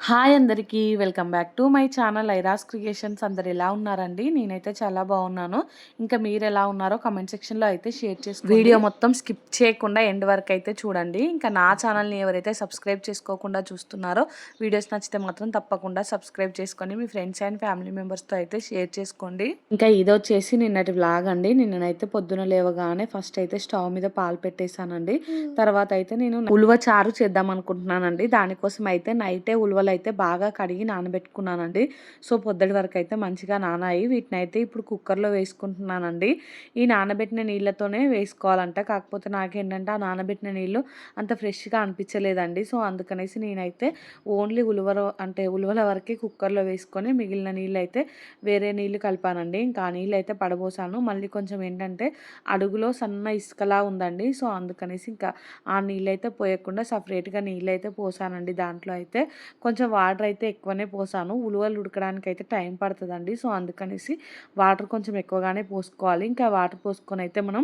Hi అందరికీ welcome back to my channel ఐరాస్ creations. అందరు ఎలా ఉన్నారండి? నేనైతే చాలా బాగున్నాను. ఇంకా మీరు ఎలా ఉన్నారో కమెంట్ సెక్షన్లో అయితే షేర్ చేసుకోండి. వీడియో మొత్తం స్కిప్ చేయకుండా ఎండ్ వరకు అయితే చూడండి. ఇంకా నా ఛానల్ని ఎవరైతే సబ్స్క్రైబ్ చేసుకోకుండా చూస్తున్నారో వీడియోస్ నచ్చితే మాత్రం తప్పకుండా సబ్స్క్రైబ్ చేసుకొని మీ ఫ్రెండ్స్ అండ్ ఫ్యామిలీ మెంబర్స్తో అయితే షేర్ చేసుకోండి. ఇంకా ఇది వచ్చేసి నిన్నటి వ్లాగ్ అండి. నిన్ననైతే పొద్దున లేవగానే ఫస్ట్ అయితే స్టవ్ మీద పాలు పెట్టేశానండి. తర్వాత అయితే నేను ఉలువ చారు చేద్దాం అనుకుంటున్నానండి. దానికోసం అయితే నైటే ఉలువలు అయితే బాగా కడిగి నానబెట్టుకున్నానండి. సో పొద్దుటి వరకు అయితే మంచిగా నానాయి. వీటిని అయితే ఇప్పుడు కుక్కర్లో వేసుకుంటున్నానండి. ఈ నానబెట్టిన నీళ్ళతోనే వేసుకోవాలంట. కాకపోతే నాకేంటంటే ఆ నానబెట్టిన నీళ్ళు అంత ఫ్రెష్గా అనిపించలేదండి. సో అందుకనేసి నేనైతే ఓన్లీ ఉలువల వరకే కుక్కర్లో వేసుకొని మిగిలిన నీళ్ళు అయితే వేరే నీళ్ళు కలిపానండి. ఇంకా ఆ నీళ్ళు అయితే పడబోసాను. మళ్ళీ కొంచెం ఏంటంటే అడుగులో సన్న ఇసుకలా ఉందండి. సో అందుకనేసి ఇంకా ఆ నీళ్ళు అయితే పోయకుండా సపరేట్గా నీళ్ళు అయితే పోసానండి. దాంట్లో అయితే కొంచెం వాటర్ అయితే ఎక్కువనే పోసాను. ఉలువలు ఉడకడానికి అయితే టైం పడుతుందండి. సో అందుకనేసి వాటర్ కొంచెం ఎక్కువగానే పోసుకోవాలి. ఇంకా వాటర్ పోసుకొని అయితే మనం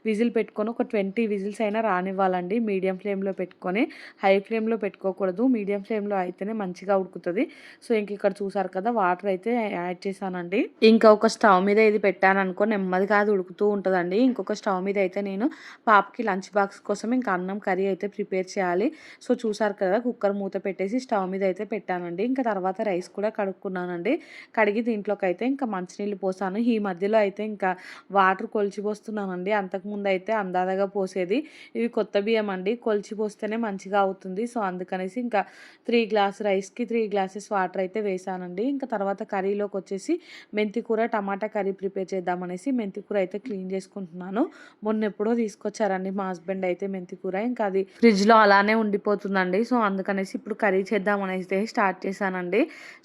విజిల్ పెట్టుకొని ఒక 20 విజిల్స్ అయినా రానివ్వాలండి. మీడియం ఫ్లేమ్లో పెట్టుకొని, హై ఫ్లేమ్లో పెట్టుకోకూడదు. మీడియం ఫ్లేమ్లో అయితేనే మంచిగా ఉడుకుతుంది. సో ఇంక ఇక్కడ చూసారు కదా వాటర్ అయితే యాడ్ చేశానండి. ఇంకా ఒక స్టవ్ మీద ఇది పెట్టాను అనుకో నెమ్మదిగా అది ఉడుకుతూ ఉంటుందండి. ఇంకొక స్టవ్ మీద అయితే నేను పాపకి లంచ్ బాక్స్ కోసం ఇంకా అన్నం కర్రీ అయితే ప్రిపేర్ చేయాలి. సో చూసారు కదా కుక్కర్ మూత పెట్టేసి స్టవ్ మీద అయితే పెట్టానండి. ఇంకా తర్వాత రైస్ కూడా కడుక్కున్నానండి. కడిగి దీంట్లోకి అయితే ఇంకా మంచినీళ్ళు పోసాను. ఈ మధ్యలో అయితే ఇంకా వాటర్ కొలిచి పోస్తున్నానండి. అంతకుముందు అయితే అందాదగా పోసేది. ఇవి కొత్త బియ్యం అండి. కొలిచి పోస్తేనే మంచిగా అవుతుంది. సో అందుకనేసి ఇంకా 3 గ్లాస్ రైస్కి 3 గ్లాసెస్ వాటర్ అయితే వేసానండి. ఇంకా తర్వాత కర్రీలోకి వచ్చేసి మెంతి కూర టమాటా కర్రీ ప్రిపేర్ చేద్దామనేసి మెంతి కూర అయితే క్లీన్ చేసుకుంటున్నాను. మొన్న ఎప్పుడో తీసుకొచ్చారండి మా హస్బెండ్ అయితే మెంతి కూర. ఇంకా అది ఫ్రిడ్జ్లో అలానే ఉండిపోతుందండి. సో అందుకనేసి ఇప్పుడు కర్రీ చేద్దామనేసి స్టార్ట్ చేశానండి.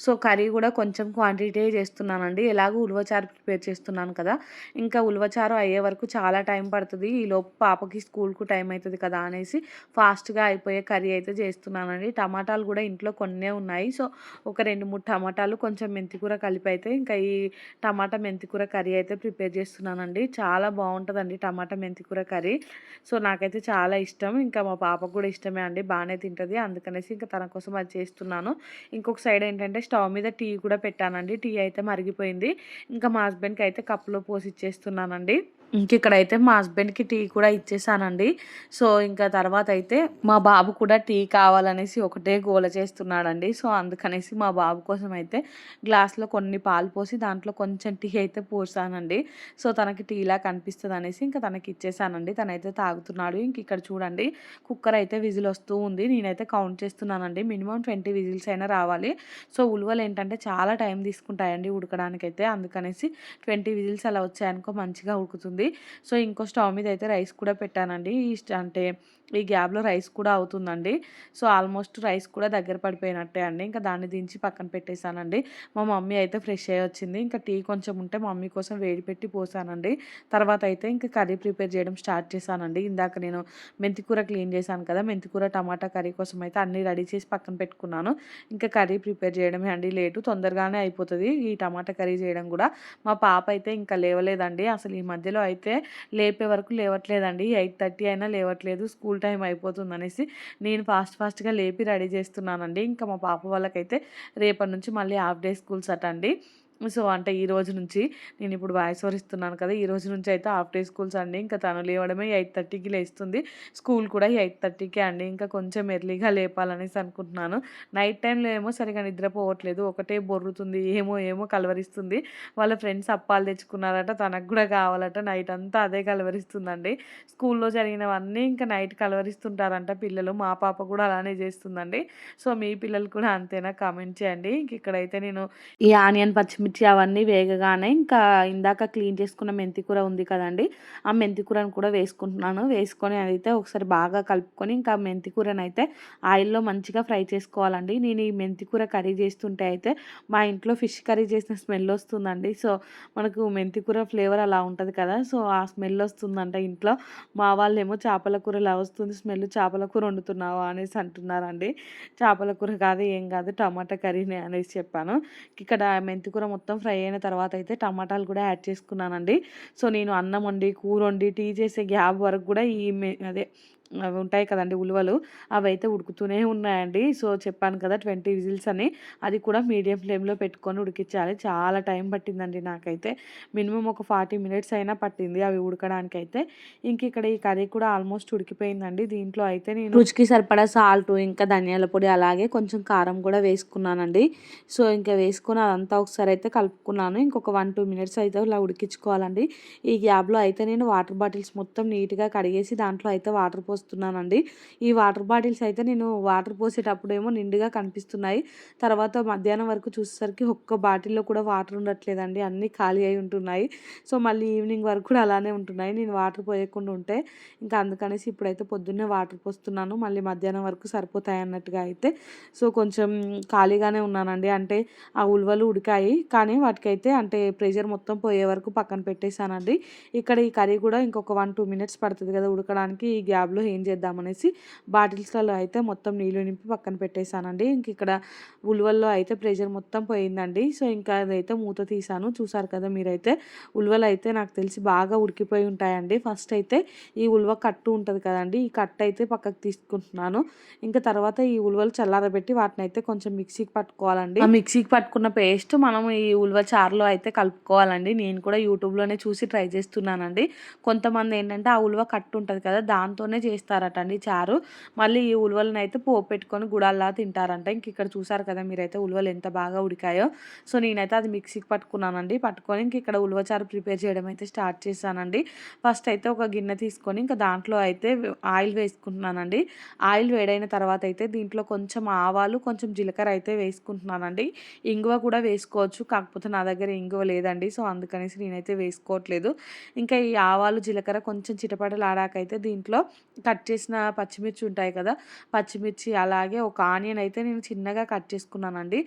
సో కర్రీ కూడా కొంచెం క్వాంటిటీ చేస్తున్నానండి. ఎలాగో ఉలవచారు ప్రిపేర్ చేస్తున్నాను కదా, ఇంకా ఉలవచారు అయ్యే వరకు చాలా టైం పడుతుంది. ఈలోపు పాపకి స్కూల్కు టైం అవుతుంది కదా అనేసి ఫాస్ట్గా అయిపోయే కర్రీ అయితే చేస్తున్నానండి. టమాటాలు కూడా ఇంట్లో కొన్నే ఉన్నాయి. సో ఒక 2-3 టమాటాలు కొంచెం మెంతికూర కలిపి అయితే ఇంకా ఈ టమాటా మెంతికూర కర్రీ అయితే ప్రిపేర్ చేస్తున్నానండి. చాలా బాగుంటుందండి టమాటా మెంతికూర కర్రీ. సో నాకైతే చాలా ఇష్టం. ఇంకా మా పాపకు కూడా ఇష్టమే అండి, బాగానే తింటుంది. అందుకనేసి ఇంకా తన కోసం అది చేస్తున్నాను. ఇంకొక సైడ్ ఏంటంటే స్టవ్ మీద టీ కూడా పెట్టానండి. టీ అయితే మరిగిపోయింది. ఇంకా మా హస్బెండ్కి అయితే కప్పులో పోసి ఇచ్చేస్తున్నానండి. ఇక్కడైతే మా హస్బెండ్కి టీ కూడా ఇచ్చేసానండి. సో ఇంకా తర్వాత అయితే మా బాబు కూడా టీ కావాలనేసి ఒకటే గోల చేస్తున్నాడండి. సో అందుకనేసి మా బాబు కోసం అయితే గ్లాస్లో కొన్ని పాలు పోసి దాంట్లో కొంచెం టీ అయితే పోసానండి. సో తనకి టీలా కనిపిస్తుంది అనేసి ఇంకా తనకి ఇచ్చేసానండి. తనైతే తాగుతున్నాడు. ఇంక ఇక్కడ చూడండి కుక్కర్ అయితే విజిల్ వస్తూ ఉంది. నేనైతే కౌంట్ చేస్తున్నానండి. మినిమం 20 విజిల్స్ అయినా రావాలి. సో ఉలువలు ఏంటంటే చాలా టైం తీసుకుంటాయండి ఉడకడానికైతే. అందుకనేసి 20 విజిల్స్ అలా వచ్చాయనుకో మంచిగా ఉడుకుతుంది. సో ఇంకో స్టవ్ మీద అయితే రైస్ కూడా పెట్టానండి. అంటే ఈ గ్యాప్లో రైస్ కూడా అవుతుందండి. సో ఆల్మోస్ట్ రైస్ కూడా దగ్గర పడిపోయినట్టే అండి. ఇంకా దాన్ని దించి పక్కన పెట్టేశానండి. మా మమ్మీ అయితే ఫ్రెష్ అయ్యి వచ్చింది. ఇంకా టీ కొంచెం ఉంటే మమ్మీ కోసం వేడి పెట్టి పోసానండి. తర్వాత అయితే ఇంకా కర్రీ ప్రిపేర్ చేయడం స్టార్ట్ చేశానండి. ఇందాక నేను మెంతికూర క్లీన్ చేశాను కదా, మెంతికూర టమాటా కర్రీ కోసం అయితే అన్నీ రెడీ చేసి పక్కన పెట్టుకున్నాను. ఇంకా కర్రీ ప్రిపేర్ చేయడమే అండి లేటు, తొందరగానే అయిపోతుంది ఈ టమాటా కర్రీ చేయడం కూడా. మా పాప అయితే ఇంకా లేవలేదండి. అసలు ఈ మధ్యలో అయితే లేపే వరకు లేవట్లేదండి. 8:30 అయినా లేవట్లేదు. స్కూల్ టైం అయిపోతుంది అనేసి నేను ఫాస్ట్గా లేపి రెడీ చేస్తున్నానండి. ఇంకా మా పాప వాళ్ళకైతే రేపటి నుంచి మళ్ళీ హాఫ్ డే స్కూల్స్ అట అండి. సో అంటే ఈ రోజు నుంచి నేను ఇప్పుడు వాయిస్ ఓవర్ ఇస్తున్నాను కదా, ఈ రోజు నుంచి అయితే హాఫ్ డే స్కూల్స్ అండి. ఇంకా తను లేవడమే 8:30కి లేస్తుంది. స్కూల్ కూడా 8:30కే అండి. ఇంకా కొంచెం ఎర్లీగా లేపాలనేసి అనుకుంటున్నాను. నైట్ టైంలో ఏమో సరిగా నిద్రపోవట్లేదు. ఒకటే బొర్రుతుంది, ఏమో కలవరిస్తుంది. వాళ్ళ ఫ్రెండ్స్ అప్పాలు తెచ్చుకున్నారట, తనకు కూడా కావాలట. నైట్ అంతా అదే కలవరిస్తుందండి. స్కూల్లో జరిగినవన్నీ ఇంకా నైట్ కలవరిస్తుంటారంట పిల్లలు. మా పాప కూడా అలానే చేస్తుందండి. సో మీ పిల్లలు కూడా అంతేనా? కామెంట్ చేయండి. ఇక్కడైతే నేను ఈ ఆనియన్ పచ్చిమిర్చి అవన్నీ వేగగానే ఇంకా ఇందాక క్లీన్ చేసుకున్న మెంతికూర ఉంది కదండి, ఆ మెంతికూరను కూడా వేసుకుంటున్నాను. వేసుకొని అయితే ఒకసారి బాగా కలుపుకొని ఇంకా మెంతికూరను అయితే ఆయిల్లో మంచిగా ఫ్రై చేసుకోవాలండి. నేను ఈ మెంతికూర కర్రీ చేస్తుంటే అయితే మా ఇంట్లో ఫిష్ కర్రీ చేసిన స్మెల్ వస్తుందండి. సో మనకు మెంతికూర ఫ్లేవర్ అలా ఉంటుంది కదా, సో ఆ స్మెల్ వస్తుందంట ఇంట్లో. మా వాళ్ళేమో చేపల కూర ఇలా వస్తుంది స్మెల్, చేపల కూర వండుతున్నావా అనేసి అంటున్నారండి. చేపల కూర కాదు, ఏం కాదు, టమాటా కర్రీనే అనేసి చెప్పాను. ఇక్కడ మెంతికూర మొత్తం ఫ్రై అయిన తర్వాత అయితే టమాటాలు కూడా యాడ్ చేసుకున్నానండి. సో నేను అన్నం వండి కూర వండి టీ చేసే గ్యాప్ వరకు కూడా అదే అవి ఉంటాయి కదండీ ఉలువలు, అవైతే ఉడుకుతూనే ఉన్నాయండి. సో, చెప్పాను కదా 20 విజిల్స్ అని. అది కూడా మీడియం ఫ్లేమ్‌లో పెట్టుకొని ఉడికించాలి. చాలా టైం పట్టిందండి నాకైతే. మినిమమ్ ఒక 40 మినిట్స్ అయినా పట్టింది అవి ఉడకడానికైతే. ఇంక ఇక్కడ ఈ కర్రీ కూడా ఆల్మోస్ట్ ఉడికిపోయిందండి. దీంట్లో అయితే నేను రుచికి సరిపడా సాల్టు, ఇంకా ధనియాల పొడి, అలాగే కొంచెం కారం కూడా వేసుకున్నానండి. సో, ఇంకా వేసుకొని అదంతా ఒకసారి అయితే కలుపుకున్నాను. ఇంకొక 1, 2 మినిట్స్ అయితే ఇలా ఉడికించుకోవాలండి. ఈ గ్యాప్‌లో అయితే నేను వాటర్ బాటిల్స్ మొత్తం నీట్‌గా కడిగేసి దాంట్లో అయితే వాటర్ పోస్తున్నానండి. ఈ వాటర్ బాటిల్స్ అయితే నేను వాటర్ పోసేటప్పుడేమో నిండుగా కనిపిస్తున్నాయి. తర్వాత మధ్యాహ్నం వరకు చూసేసరికి ఒక్క బాటిల్‌లో కూడా వాటర్ ఉండట్లేదండి. అన్నీ ఖాళీ అయి ఉంటున్నాయి. సో, మళ్ళీ ఈవినింగ్ వరకు కూడా అలానే ఉంటున్నాయి. నేను వాటర్ పోయకుండా ఉంటే. ఇంకా అందుకనేసి ఇప్పుడైతే పొద్దున్నే వాటర్ పోస్తున్నాను. మళ్ళీ మధ్యాహ్నం వరకు సరిపోతాయి అన్నట్టుగా అయితే. సో, కొంచెం ఖాళీగానే ఉన్నానండి. అంటే ఆ ఉలువలు ఉడికాయి. కానీ వాటికైతే అంటే ప్రెషర్ మొత్తం పోయే వరకు పక్కన పెట్టేసానండి. ఇక్కడ ఈ కర్రీ కూడా ఇంకొక 1, 2 మినిట్స్ పడుతది కదా ఉడకడానికి. ఈ గ్యాప్‌లో ఏం చేద్దామనేసి బాటిల్స్‌లలో అయితే మొత్తం నీళ్లు నింపి పక్కన పెట్టేసానండి. ఇంక ఇక్కడ ఉలువల్లో అయితే ప్రెషర్ మొత్తం పోయిందండి. సో, ఇంకా అదైతే మూత తీసాను. చూసారు కదా మీరైతే. ఉలువలు అయితే నాకు తెలిసి బాగా ఉడికిపోయి ఉంటాయండి. ఫస్ట్ అయితే ఈ ఉలువ కట్టు ఉంటది కదండీ! ఈ కట్టు అయితే పక్కకు తీసుకుంటున్నాను. ఇంకా తర్వాత ఈ ఉలువలు చల్లారబెట్టి వాటినైతే కొంచెం మిక్సీకి పట్టుకోవాలండి. ఆ మిక్సీకి పట్టుకున్న పేస్ట్ మనం ఈ ఉలువ చారులో అయితే కలుపుకోవాలండి. నేను కూడా యూట్యూబ్‌లోనే చూసి ట్రై చేస్తున్నానండి. కొంతమంది ఏంటంటే ఆ ఉలువ కట్టు ఉంటది కదా! దాంతోనే చేస్తారట అండి చారు. మళ్ళీ ఈ ఉలువలనైతే పోపు పెట్టుకొని గుడాల్లా తింటారంట. ఇంక ఇక్కడ చూసారు కదా మీరైతే ఉలువలు ఎంత బాగా ఉడికాయో. సో, నేనైతే అది మిక్సీకి పట్టుకున్నానండి. పట్టుకొని ఇంక ఇక్కడ ఉలువ చారు ప్రిపేర్ చేయడం అయితే స్టార్ట్ చేశానండి. ఫస్ట్ అయితే ఒక గిన్నె తీసుకొని ఇంకా దాంట్లో అయితే ఆయిల్ వేసుకుంటున్నానండి. ఆయిల్ వేడైన తర్వాత అయితే దీంట్లో కొంచెం ఆవాలు, కొంచెం జీలకర్ర అయితే వేసుకుంటున్నానండి. ఇంగువ కూడా వేసుకోవచ్చు. కాకపోతే నా దగ్గర ఇంగువ లేదండి. సో, అందుకనేసి నేనైతే వేసుకోవట్లేదు. ఇంకా ఈ ఆవాలు, జీలకర్ర కొంచెం చిటపటలాడాకైతే దీంట్లో కట్ చేసిన పచ్చిమిర్చి ఉంటాయి కదా! పచ్చిమిర్చి, అలాగే ఒక ఆనియన్ అయితే నేను చిన్నగా కట్ చేసుకున్నానండి.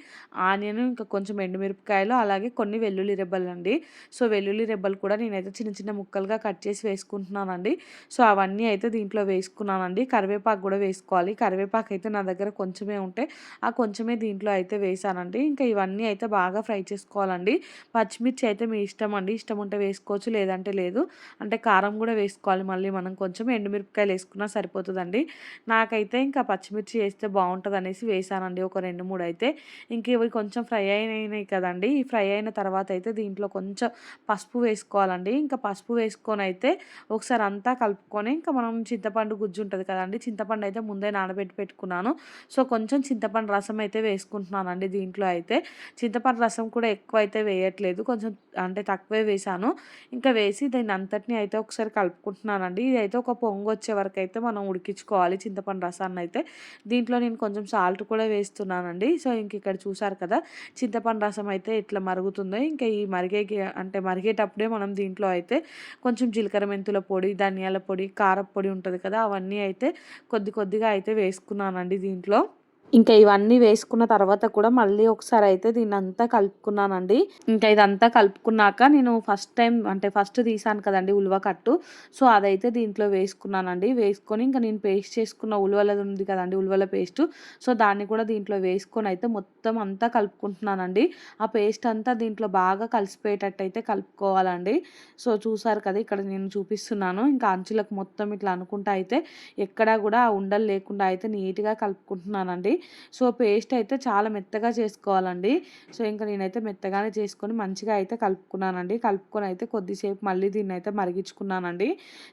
ఆనియన్, ఇంకా కొంచెం ఎండుమిరపకాయలు, అలాగే కొన్ని వెల్లుల్లి రెబ్బలండి. సో, వెల్లుల్లి రెబ్బలు కూడా నేనైతే చిన్న చిన్న ముక్కలుగా కట్ చేసి వేసుకుంటున్నానండి. సో, అవన్నీ అయితే దీంట్లో వేసుకున్నానండి. కరివేపాకు కూడా వేసుకోవాలి. కరివేపాకు అయితే నా దగ్గర కొంచెమే ఉంటే ఆ కొంచెమే దీంట్లో అయితే వేసానండి. ఇంకా ఇవన్నీ అయితే బాగా ఫ్రై చేసుకోవాలండి. పచ్చిమిర్చి అయితే మీ ఇష్టం అండి. ఇష్టం ఉంటే వేసుకోవచ్చు, లేదంటే లేదు. అంటే కారం కూడా వేసుకోవాలి మళ్ళీ మనం. కొంచెం ఎండుమిరపకాయలు వేసుకున్నా సరిపోతుందండి. నాకైతే ఇంకా పచ్చిమిర్చి వేస్తే బాగుంటుందనేసి వేసానండి ఒక 2, 3 అయితే. ఇంక ఇవి కొంచెం ఫ్రై అయినాయి కదండీ! ఈ ఫ్రై అయిన తర్వాత అయితే దీంట్లో కొంచెం పసుపు వేసుకోవాలండి. ఇంకా పసుపు వేసుకొని అయితే ఒకసారి అంతా కలుపుకొని ఇంకా మనం చింతపండు గుజ్జు ఉంటది కదండీ! చింతపండు అయితే ముందే నానబెట్టి పెట్టుకున్నాను. సో, కొంచెం చింతపండు రసం అయితే వేసుకుంటున్నానండి దీంట్లో అయితే. చింతపండు రసం కూడా ఎక్కువ అయితే వేయట్లేదు. కొంచెం అంటే తక్కువే వేశాను. ఇంకా వేసి దీన్ని అంతటిని అయితే ఒకసారి కలుపుకుంటున్నానండి. ఇదైతే ఒక పొంగొచ్చే వరకు అయితే మనం ఉడికించుకోవాలి చింతపండు రసాన్నయితే. దీంట్లో నేను కొంచెం సాల్ట్ కూడా వేస్తున్నానండి. సో, ఇంక ఇక్కడ చూసారు కదా! చింతపండు రసం అయితే ఇట్లా మరుగుతుందో, ఇంకా ఈ అంటే మరిగేటప్పుడే మనం దీంట్లో అయితే కొంచెం జీలకర్ర మెంతుల పొడి, ధనియాల పొడి, కారప్పొడి ఉంటది కదా! అవన్నీ అయితే కొద్దిగా అయితే వేసుకున్నానండి దీంట్లో. ఇంకా ఇవన్నీ వేసుకున్న తర్వాత కూడా మళ్ళీ ఒకసారి అయితే దీన్నంతా కలుపుకున్నానండి. ఇంకా ఇదంతా కలుపుకున్నాక నేను ఫస్ట్ తీసాను కదండీ ఉలువ కట్టు. సో, అదైతే దీంట్లో వేసుకున్నానండి. వేసుకొని ఇంకా నేను పేస్ట్ చేసుకున్న ఉలువలది ఉంది కదండీ ఉలువల పేస్టు. సో, దాన్ని కూడా దీంట్లో వేసుకొని అయితే మొత్తం అంతా కలుపుకుంటున్నానండి. ఆ పేస్ట్ అంతా దీంట్లో బాగా కలిసిపోయేటట్టు అయితే కలుపుకోవాలండి. సో, చూసారు కదా! ఇక్కడ నేను చూపిస్తున్నాను. ఇంకా అంచులకు మొత్తం ఇట్లా అనుకుంటా అయితే ఎక్కడా కూడా ఉండలు లేకుండా అయితే నీట్‌గా కలుపుకుంటున్నానండి. సో, పేస్ట్ అయితే చాలా మెత్తగా చేసుకోవాలండి. సో, ఇంక నేనైతే మెత్తగానే చేసుకొని మంచిగా అయితే కలుపుకున్నానండి. కలుపుకొని అయితే కొద్దిసేపు మళ్ళీ దీన్నైతే మరిగించుకున్నానండి.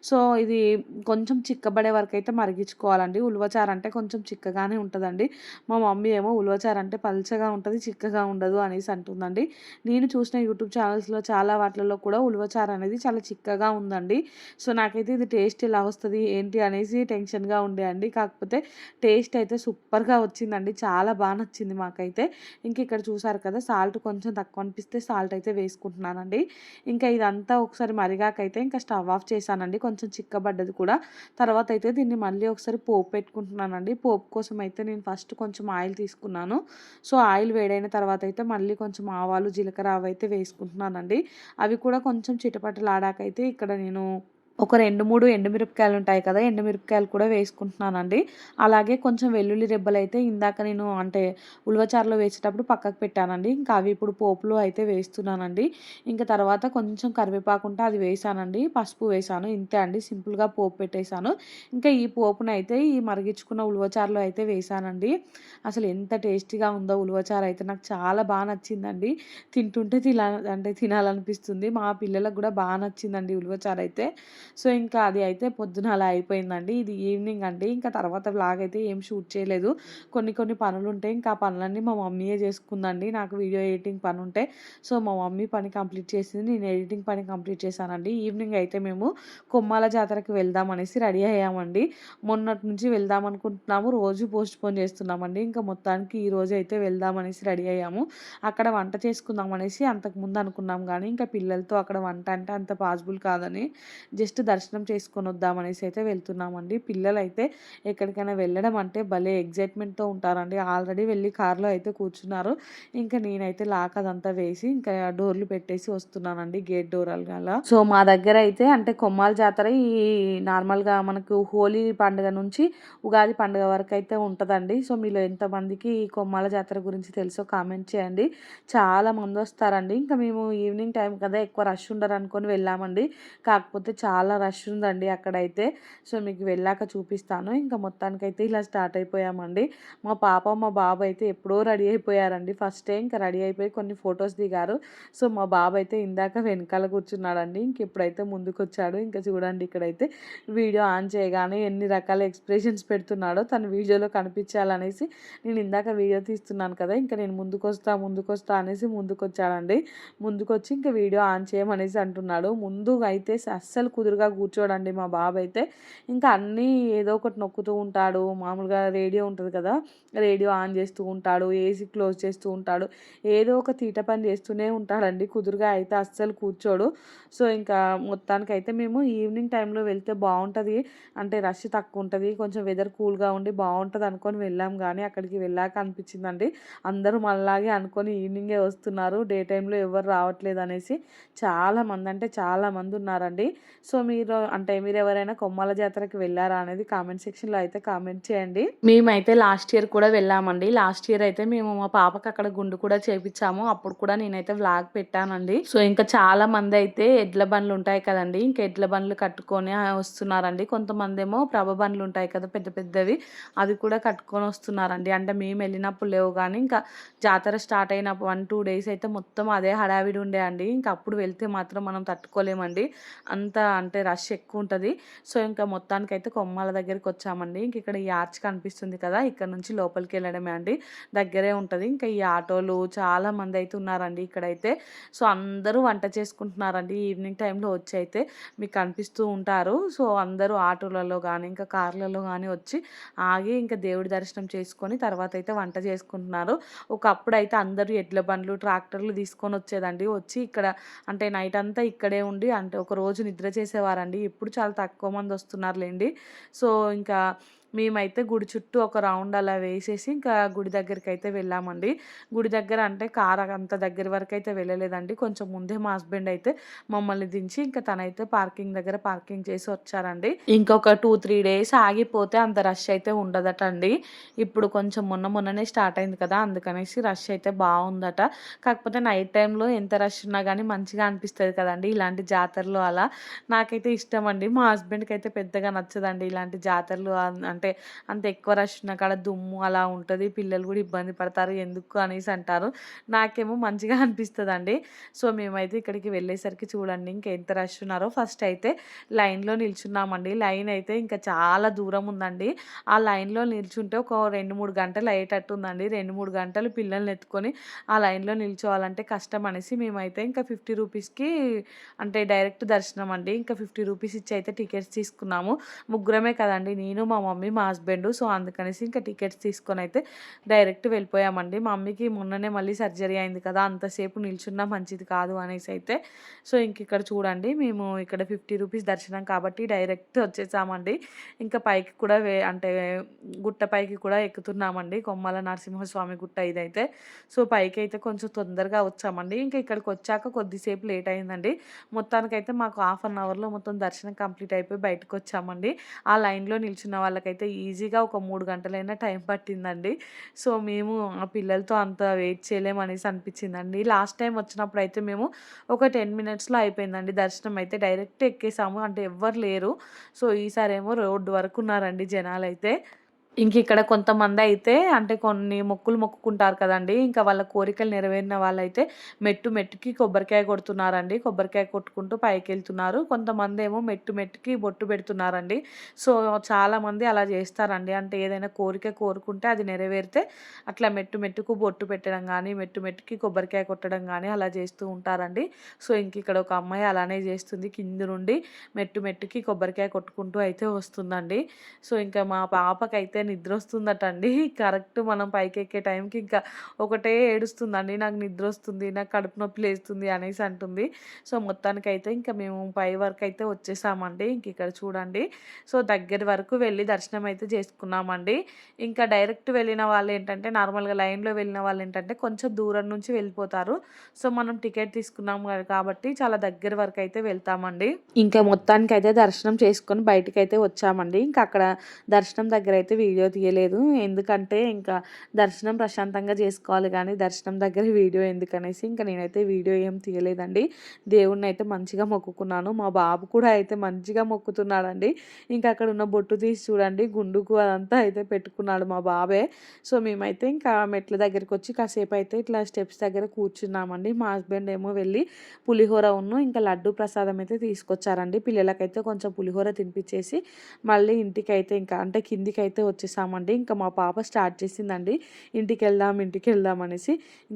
సో, ఇది కొంచెం చిక్కబడే వరకైతే మరిగించుకోవాలండి. ఉలవచారు అంటే కొంచెం చిక్కగానే ఉంటదండి. మా మమ్మీ ఏమో ఉలవచారు అంటే పల్చగా ఉంటది, చిక్కగా ఉండదు అనేసి అంటుందండి. నేను చూసిన యూట్యూబ్ ఛానల్స్‌లో చాలా వాటిలలో కూడా ఉలవచారు అనేది చాలా చిక్కగా ఉందండి. సో, నాకైతే ఇది టేస్ట్ ఎలా వస్తది ఏంటి అనేసి టెన్షన్‌గా ఉండే అండి. కాకపోతే టేస్ట్ అయితే సూపర్‌గా వచ్చిందండి. చాలా నచ్చింది మాకైతే. ఇంక ఇక్కడ చూసారు కదా! సాల్ట్ కొంచెం తక్కువ అనిపిస్తే సాల్ట్ అయితే వేసుకుంటున్నానండి. ఇంకా ఇదంతా ఒకసారి మరిగాకైతే ఇంకా స్టవ్ ఆఫ్ చేశానండి. కొంచెం చిక్కబడ్డది కూడా. తర్వాత అయితే దీన్ని మళ్ళీ ఒకసారి పోపు పెట్టుకుంటున్నానండి. పోపు కోసం అయితే నేను ఫస్ట్ కొంచెం ఆయిల్ తీసుకున్నాను. సో, ఆయిల్ వేడైన తర్వాత అయితే మళ్ళీ కొంచెం ఆవాలు, జీలకర్ర అవైతే వేసుకుంటున్నానండి. అవి కూడా కొంచెం చిటపటలాడాకైతే ఇక్కడ నేను ఒక 2, 3 ఎండుమిరపకాయలు ఉంటాయి కదా! ఎండుమిరపకాయలు కూడా వేసుకుంటున్నానండి. అలాగే కొంచెం వెల్లుల్లి రెబ్బలైతే ఇందాక నేను అంటే ఉలవచారులో వేసేటప్పుడు పక్కకు పెట్టానండి. ఇంకా అవి ఇప్పుడు పోపులో అయితే వేస్తున్నానండి. ఇంక తర్వాత కొంచెం కరివేపాకు ఉంటే అది వేశానండి. పసుపు వేశాను. ఇంతే అండి, సింపుల్‌గా పోపు పెట్టేశాను. ఇంకా ఈ పోపునైతే ఈ మరిగించుకున్న ఉలవచారులో అయితే వేశానండి. అసలు ఎంత టేస్టీగా ఉందో ఉలవచారు అయితే నాకు చాలా నచ్చిందండి. తింటుంటే తినాలనిపిస్తుంది. మా పిల్లలకు కూడా నచ్చిందండి ఉలవచారు అయితే. సో, ఇంకా అది అయితే పొద్దున అలా అయిపోయిందండి. ఇది ఈవినింగ్ అండి. ఇంకా తర్వాత వ్లాగ్ అయితే ఏం షూట్ చేయలేదు. కొన్ని పనులుంటాయి. ఇంకా ఆ పనులన్నీ మా మమ్మీయే చేసుకుందండి. నాకు వీడియో ఎడిటింగ్ పనుంటే. సో, మా మమ్మీ పని కంప్లీట్ చేసింది. నేను ఎడిటింగ్ పని కంప్లీట్ చేశానండి. ఈవినింగ్ అయితే మేము కొమ్మాల జాతరకి వెళ్దాం అనేసి రెడీ అయ్యామండి. మొన్నటి నుంచి వెళ్దాం అనుకుంటున్నాము. రోజు పోస్ట్‌పోన్ చేస్తున్నామండి. ఇంకా మొత్తానికి ఈరోజు అయితే వెళ్దాం అనేసి రెడీ అయ్యాము. అక్కడ వంట చేసుకుందాం అనేసి అంతకుముందు అనుకున్నాం గానీ, ఇంకా పిల్లలతో అక్కడ వంట అంటే అంత పాసిబుల్ కాదని జస్ట్ దర్శనం చేసుకొని వద్దామనేసి అయితే వెళ్తున్నామండి. పిల్లలైతే ఎక్కడికైనా వెళ్ళడం అంటే భలే ఎగ్జైట్‌మెంట్‌తో ఉంటారండి. ఆల్రెడీ వెళ్ళి కార్‌లో అయితే కూర్చున్నారు. ఇంకా నేనైతే లాక్ అదంతా వేసి ఇంకా డోర్లు పెట్టేసి వస్తున్నానండి. గేట్ డోర్ అలా. సో, మా దగ్గర అయితే అంటే కొమ్మాల జాతర ఈ నార్మల్‌గా మనకు హోలీ పండుగ నుంచి ఉగాది పండుగ వరకైతే ఉంటదండి. సో, మీలో ఎంతమందికి ఈ కొమ్మాల జాతర గురించి తెలుసో కామెంట్ చేయండి. చాలా మందొస్తారండి. ఇంకా మేము ఈవినింగ్ టైం కదా! ఎక్కువ రష్ ఉండరనుకోని వెళ్ళామండి. కాకపోతే చాలా రష్ ఉందండి అక్కడైతే. సో, మీకు వెళ్ళాక చూపిస్తాను. ఇంకా మొత్తానికైతే ఇలా స్టార్ట్ అయిపోయామండి. మా పాప, మా బాబు అయితే ఎప్పుడో రెడీ అయిపోయారండి. ఫస్టే ఇంకా రెడీ అయిపోయి కొన్ని ఫోటోస్ దిగారు. సో, మా బాబు అయితే ఇందాక వెనకాల కూర్చున్నాడండి. ఇప్పుడైతే ముందుకొచ్చాడు. ఇంకా చూడండి ఇక్కడైతే వీడియో ఆన్ చేయగానే ఎన్ని రకాల ఎక్స్‌ప్రెషన్స్ పెడుతున్నాడో తను వీడియోలో కనిపించాలనేసి నేను ఇందాక వీడియో తీస్తున్నాను కదా! ఇంకా నేను ముందుకొస్తా అనేసి ముందుకొచ్చాడండి. ముందుకొచ్చి ఇంక వీడియో ఆన్ చేయమనేసి అంటున్నాడు. ముందు అయితే అస్సలు కుదురుగా కూర్చోడండి మా బాబైతే. ఇంకా అన్నీ ఏదో ఒకటి నొక్కుతూ ఉంటాడు. మామూలుగా రేడియో ఉంటది కదా! రేడియో ఆన్ చేస్తూ ఉంటాడు. ఏసీ క్లోజ్ చేస్తూ ఉంటాడు. ఏదో ఒక తీట పని చేస్తూనే ఉంటాడండి. కుదురుగా అయితే అస్సలు కూర్చోడు. సో, ఇంకా మొత్తానికైతే మేము ఈవినింగ్ టైంలో వెళ్తే బావుంటది. అంటే రష్ తక్కువుంటది. కొంచెం వెదర్ కూల్‌గా ఉండి బావుంటది అనుకోని వెళ్ళాం గానీ, అక్కడికి వెళ్ళాక అనిపించిందండి అందరూ మనలాగే అనుకోని ఈవినింగే వస్తున్నారు. డే టైంలో ఎవరు రావట్లేదనేసి. చాలామంది అంటే చాలామంది ఉన్నారండి. సో, మీరెవరైనా కొమ్మాల జాతరకి వెళ్లారా అనేది కామెంట్ సెక్షన్‌లో అయితే కామెంట్ చేయండి. మేమైతే లాస్ట్ ఇయర్ కూడా వెళ్ళామండి. లాస్ట్ ఇయర్ అయితే మేము మా పాపకి అక్కడ గుండు కూడా చేపిచ్చాము. అప్పుడు కూడా నేనైతే వ్లాగ్ పెట్టానండి. సో, ఇంకా చాలా మందైతే ఎడ్ల బండ్లు ఉంటాయి కదండీ! ఇంకా ఎడ్ల బండ్లు కట్టుకొని వస్తున్నారండి. కొంతమందేమో ప్రభ బండ్లు ఉంటాయి కదా! పెద్ద పెద్దవి. అవి కూడా కట్టుకొని వస్తున్నారండి. అంటే మేము వెళ్ళినప్పుడు లేవు గానీ, ఇంకా జాతర స్టార్ట్ అయిన 1, 2 డేస్ అయితే మొత్తం అదే హడావిడి ఉండే అండి. ఇంకా అప్పుడు వెళ్తే మాత్రం మనం తట్టుకోలేమండి. అంత అంటే రష్ ఎక్కువుంటది. సో, ఇంకా మొత్తానికైతే కొమ్మాల దగ్గరికొచ్చామండి. ఇక్కడ ఈ ఆర్చ్ కనిపిస్తుంది కదా! ఇక్కడ నుంచి లోపలికెళ్ళడమే అండి. దగ్గరే ఉంటది. ఇంకా ఈ ఆటోలు చాలా మందైతే ఉన్నారండి ఇక్కడైతే. సో, అందరూ వంట చేసుకుంటున్నారండి. ఈవినింగ్ టైంలో వచ్చి అయితే మీకు కనిపిస్తూ ఉంటారు. సో, అందరూ ఆటోలలో గానీ, ఇంకా కార్లలో గానీ వచ్చి ఆగి ఇంకా దేవుడి దర్శనం చేసుకొని తర్వాతైతే వంట చేసుకుంటున్నారు. ఒకప్పుడైతే అందరూ ఎడ్ల బండ్లు, ట్రాక్టర్లు తీసుకొనొచ్చేదండి. వచ్చి ఇక్కడ అంటే నైట్ అంతా ఇక్కడే ఉండి అంటే ఒక రోజు నిద్ర చేసేవారండి. ఇప్పుడు చాలా తక్కువ మంది వస్తున్నారులెండి. సో, ఇంకా మేమైతే గుడి చుట్టూ ఒక రౌండ్ అలా వేసేసి ఇంకా గుడి దగ్గరికైతే వెళ్ళామండి. గుడి దగ్గర అంటే కార్ అంత దగ్గర వరకైతే వెళ్ళలేదండి. కొంచెం ముందే మా హస్బెండ్ అయితే మమ్మల్ని దించి ఇంకా తనైతే పార్కింగ్ దగ్గర పార్కింగ్ చేసి వచ్చారండి. ఇంకొక 2, 3 డేస్ ఆగిపోతే అంత రష్ అయితే ఉండదట అండి. ఇప్పుడు కొంచెం మొన్ననే స్టార్ట్ అయింది కదా! అందుకనేసి రష్ అయితే బావుందట. కాకపోతే నైట్ టైంలో ఎంత రష్ ఉన్నా గానీ మంచిగా అనిపిస్తది కదండీ! ఇలాంటి జాతరలు అలా. నాకైతే ఇష్టమండి. మా హస్బెండ్‌కి అయితే పెద్దగా నచ్చదండి ఇలాంటి జాతరలు అంటే అంత ఎక్కువ రష్ ఉన్న కాడ దుమ్ము అలా ఉంటది. పిల్లలు గూడా ఇబ్బంది పడతారు ఎందుకు అనేసి అంటారు. నాకేమో మంచిగా అనిపిస్తదండి. సో, మేమైతే ఇక్కడికి వెళ్ళేసరికి చూడండి ఇంకెంత రష్ ఉన్నారో. ఫస్ట్ అయితే లైన్‌లో నిల్చున్నామండి. లైన్ అయితే ఇంకా చాలా దూరం ఉందండి. ఆ లైన్‌లో నిల్చుంటే ఒక 2, 3 గంటలు అయ్యేటట్టుందండి. 2, 3 గంటలు పిల్లల్ని ఎత్తుకొని ఆ లైన్‌లో నిల్చోవాలంటే కష్టం అనేసి మేమైతే ఇంకా 50 రూపీస్‌కి అంటే డైరెక్ట్ దర్శనం అండి. ఇంకా 50 రూపీస్ ఇచ్చి అయితే టికెట్స్ తీసుకున్నాము. ముగ్గురమే కదండీ! నేను, మా మమ్మీ, మా హస్బెండ్. సో అందుకనేసి ఇంకా టికెట్స్ తీసుకొని అయితే డైరెక్ట్ వెళ్ళిపోయామండి. మా మమ్మీకి మొన్ననే మళ్ళీ సర్జరీ అయింది కదా, అంతసేపు నిల్చున్నా మంచిది కాదు అనేసి అయితే. సో ఇంక ఇక్కడ చూడండి, మేము ఇక్కడ 50 రూపీస్ దర్శనం కాబట్టి డైరెక్ట్ వచ్చేసామండి. ఇంకా పైకి కూడా అంటే గుట్ట పైకి కూడా ఎక్కుతున్నామండి, కొమ్మల నరసింహస్వామి గుట్ట ఇదైతే. సో పైకి అయితే కొంచెం తొందరగా వచ్చామండి. ఇంకా ఇక్కడికి వచ్చాక కొద్దిసేపు లేట్ అయిందండి. మొత్తానికైతే మాకు హాఫ్ అన్ అవర్లో మొత్తం దర్శనం కంప్లీట్ అయిపోయి బయటకు వచ్చామండి. ఆ లైన్లో నిల్చున్న వాళ్ళకైతే ఈజీగా ఒక 3 గంటలైనా టైం పట్టిందండి. సో మేము ఆ పిల్లలతో అంత వెయిట్ చేయలేమనేసి అనిపించిందండి. లాస్ట్ టైం వచ్చినప్పుడు అయితే మేము ఒక 10 మినిట్స్లో అయిపోయిందండి దర్శనం అయితే, డైరెక్ట్ ఎక్కేసాము, అంటే ఎవ్వరు లేరు. సో ఈసారేమో రోడ్డు వరకు ఉన్నారండి జనాలైతే. ఇక్కడ కొంతమందయితే అంటే కొన్ని మొక్కులు మొక్కుకుంటారు కదండీ! ఇంకా వాళ్ళ కోరికలు నెరవేరిన వాళ్ళైతే మెట్టు మెట్టుకి కొబ్బరికాయ కొడుతున్నారండి. కొబ్బరికాయ కొట్టుకుంటూ పైకెళ్తున్నారు. కొంతమందేమో మెట్టు మెట్టుకి బొట్టు పెడుతున్నారండి. సో చాలామంది అలా చేస్తారండి. అంటే ఏదైనా కోరిక కోరుకుంటే అది నెరవేరితే అట్లా మెట్టు మెట్టుకు బొట్టు పెట్టడం గానీ, మెట్టు మెట్టుకి కొబ్బరికాయ కొట్టడం గానీ అలా చేస్తూ ఉంటారండి. సో ఇక్కడ ఒక అమ్మాయి అలానే చేస్తుంది. కింది నుండి మెట్టు మెట్టుకి కొబ్బరికాయ కొట్టుకుంటూ అయితే వస్తుందండి. సో ఇంకా మా పాపకైతే నిద్రొస్తుందట అండి. కరెక్ట్ మనం పైకెక్కే టైంకి ఇంకా ఒకటే ఏడుస్తుందండి, నాకు నిద్రొస్తుంది, నాకు కడుపు నొప్పి లేస్తుంది అనేసి అంటుంది. సో మొత్తానికైతే ఇంకా మేము పై వరకైతే వచ్చేసామండి. ఇక్కడ చూడండి, సో దగ్గర వరకు వెళ్ళి దర్శనం అయితే చేసుకున్నామండి. ఇంకా డైరెక్ట్ వెళ్ళిన వాళ్ళేంటంటే నార్మల్‌గా లైన్‌లో వెళ్ళిన వాళ్ళేంటంటే కొంచెం దూరం నుంచి వెళ్ళిపోతారు. సో మనం టికెట్ తీసుకున్నాం కాబట్టి చాలా దగ్గర వరకైతే వెళ్తామండి. ఇంకా మొత్తానికైతే దర్శనం చేసుకొని బయటికైతే వచ్చామండి. ఇంకా అక్కడ దర్శనం దగ్గర అయితే వీడియో తీయలేదు. ఎందుకంటే ఇంకా దర్శనం ప్రశాంతంగా చేసుకోవాలి కానీ దర్శనం దగ్గర వీడియో ఎందుకనేసి ఇంకా నేనైతే వీడియో ఏం తీయలేదండి. దేవుడిని అయితే మంచిగా మొక్కుకున్నాను. మా బాబు కూడా అయితే మంచిగా మొక్కుతున్నాడండి. ఇంకా అక్కడ ఉన్న బొట్టు తీసి చూడండి, గుండుకు అదంతా అయితే పెట్టుకున్నాడు మా బాబే. సో మేమైతే ఇంకా మెట్ల దగ్గరికి వచ్చి కాసేపు అయితే ఇట్లా స్టెప్స్ దగ్గర కూర్చున్నామండి. మా హస్బెండ్ ఏమో వెళ్ళి పులిహోర ఇంకా లడ్డు ప్రసాదం అయితే తీసుకొచ్చారండి. పిల్లలకైతే కొంచెం పులిహోర తినిపించేసి మళ్ళీ ఇంటికైతే ఇంకా అంటే కిందికైతే వచ్చేసామండి. ఇంకా మా పాప స్టార్ట్ చేసిందండి ఇంటికి వెళ్దాం అనేసి.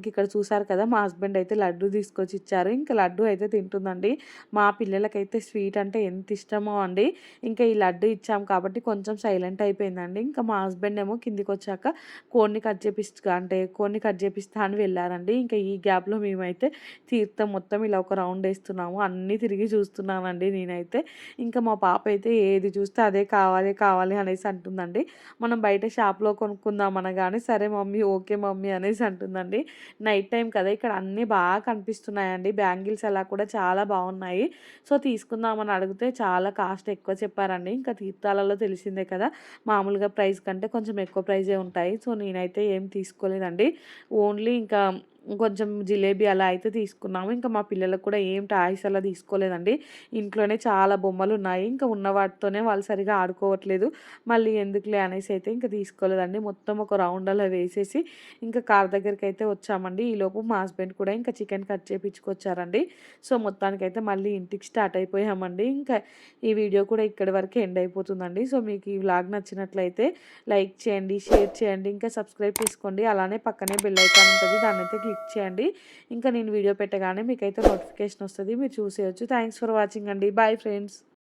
ఇక్కడ చూసారు కదా, మా హస్బెండ్ అయితే లడ్డు తీసుకొచ్చి ఇచ్చారు. ఇంకా లడ్డు అయితే తింటుందండి. మా పిల్లలకైతే స్వీట్ అంటే ఎంత ఇష్టమో అండి. ఇంకా ఈ లడ్డు ఇచ్చాం కాబట్టి కొంచెం సైలెంట్ అయిపోయిందండి. ఇంకా మా హస్బెండ్ ఏమో కిందికి వచ్చాక కోడిని కట్ చేపిస్తా అని వెళ్ళారండి. ఇంకా ఈ గ్యాప్లో మేమైతే తీర్థం మొత్తం ఇలా ఒక రౌండ్ వేస్తున్నాము. అన్నీ తిరిగి చూస్తున్నానండి నేనైతే. ఇంకా మా పాప అయితే ఏది చూస్తే అదే కావాలి అనేసి అంటుందండి. మనం బయట షాప్లో కొనుక్కుందాం అనగానే సరే మమ్మీ, ఓకే మమ్మీ అనేసి అంటుందండి. నైట్ టైం కదా, ఇక్కడ అన్నీ బాగా కనిపిస్తున్నాయండి. బ్యాంగిల్స్ అలా కూడా చాలా బాగున్నాయి. సో తీసుకుందామని అడిగితే చాలా కాస్ట్ ఎక్కువ చెప్పారండి. ఇంకా తీర్థాలలో తెలిసిందే కదా, మామూలుగా ప్రైస్ కంటే కొంచెం ఎక్కువ ప్రైజే ఉంటాయి. సో నేనైతే ఏం తీసుకోలేదండి. ఓన్లీ ఇంకా కొంచెం జిలేబీ అలా అయితే తీసుకున్నాము. ఇంకా మా పిల్లలకు కూడా ఏం టాయ్స్ అలా తీసుకోలేదండి. ఇంట్లోనే చాలా బొమ్మలు ఉన్నాయి. ఇంకా ఉన్న వాటితోనే వాళ్ళు సరిగా ఆడుకోవట్లేదు. మళ్ళీ ఎందుకులే అనేసి అయితే ఇంకా తీసుకోలేదండి. మొత్తం ఒక రౌండ్ అలా వేసేసి ఇంకా కార్ దగ్గరికి అయితే వచ్చామండి. ఈలోపు మా హస్బెండ్ కూడా ఇంకా చికెన్ కట్ చేయించుకొచ్చారండి. సో మొత్తానికైతే మళ్ళీ ఇంటికి స్టార్ట్ అయిపోయామండి. ఇంకా ఈ వీడియో కూడా ఇక్కడి వరకు ఎండ్ అయిపోతుందండి. సో మీకు ఈ వ్లాగ్ నచ్చినట్లయితే లైక్ చేయండి, షేర్ చేయండి, ఇంకా సబ్స్క్రైబ్ చేసుకోండి. అలానే పక్కనే బెల్ ఐకాన్ ఉంటుంది, దాన్ని అయితే క్లిక్ చేయండి. ఇంకా నేను వీడియో పెట్టగానే మీకైతే నోటిఫికేషన్ వస్తుంది, మీరు చూసేయచ్చు. థ్యాంక్స్ ఫర్ వాచింగ్ అండి. Bye friends.